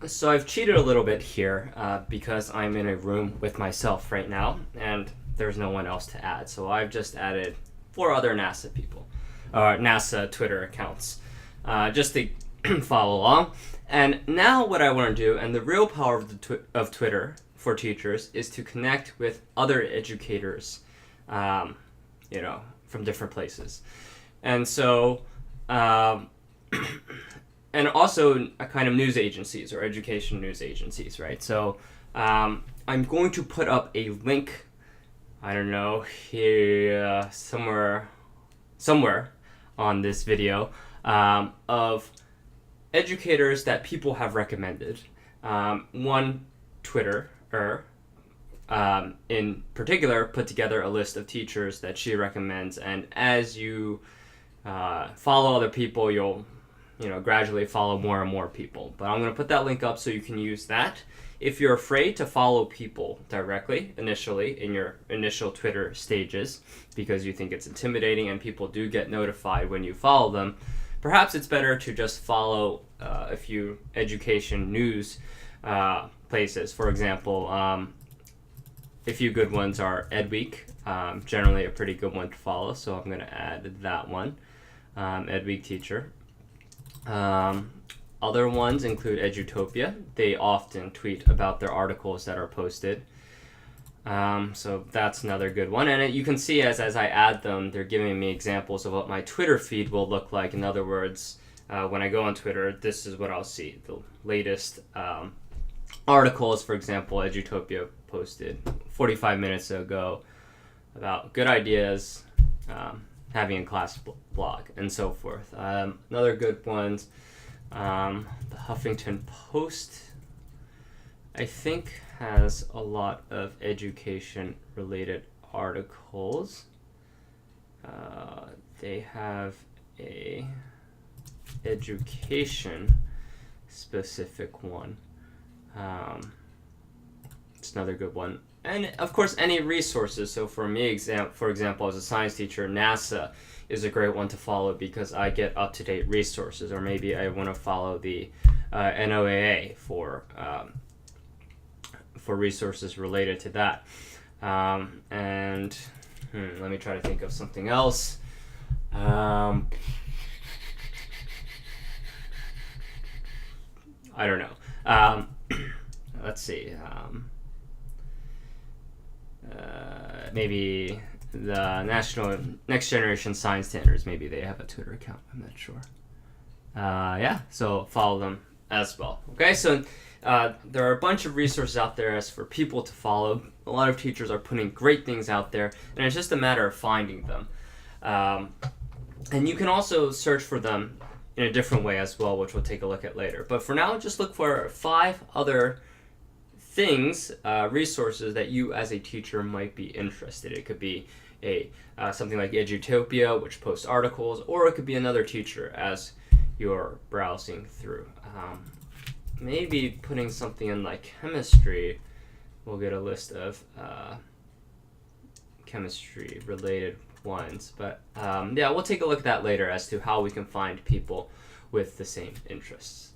So I've cheated a little bit here because I'm in a room with myself right now, and there's no one else to add. So I've just added 4 other NASA people, NASA Twitter accounts, just to follow along. And now what I want to do, and the real power of Twitter for teachers, is to connect with other educators, from different places. And so, and also a kind of news agencies or education news agencies, right? So I'm going to put up a link, I don't know, here, somewhere on this video, of educators that people have recommended. One Twitter in particular put together a list of teachers that she recommends, and as you follow other people, you'll gradually follow more and more people. But I'm going to put that link up so you can use that. If you're afraid to follow people directly initially in your initial Twitter stages because you think it's intimidating and people do get notified when you follow them, perhaps it's better to just follow a few education news places. For example, a few good ones are EdWeek, generally a pretty good one to follow, so I'm going to add that one, EdWeek Teacher. Other ones include Edutopia. They often tweet about their articles that are posted. So that's another good one. And you can see as I add them, they're giving me examples of what my Twitter feed will look like. In other words, when I go on Twitter, this is what I'll see. The latest articles, for example, Edutopia posted 45 minutes ago about good ideas, having a class blog, and so forth. Another good ones, the Huffington Post, I think, has a lot of education-related articles. They have a education-specific one. It's another good one. And of course, any resources. So for me, for example, as a science teacher, NASA is a great one to follow because I get up-to-date resources. Or maybe I want to follow the NOAA for resources related to that. And let me try to think of something else. I don't know. Let's see. Maybe the National Next Generation Science Standards. Maybe they have a Twitter account. I'm not sure. Yeah, so follow them as well. Okay, so there are a bunch of resources out there as for people to follow. A lot of teachers are putting great things out there, and it's just a matter of finding them. And you can also search for them in a different way as well, which we'll take a look at later. But for now, just look for 5 other things, resources that you as a teacher might be interested in. It could be something like Edutopia, which posts articles, or it could be another teacher as you're browsing through. Maybe putting something in like chemistry, we'll get a list of chemistry related ones. But yeah, we'll take a look at that later as to how we can find people with the same interests.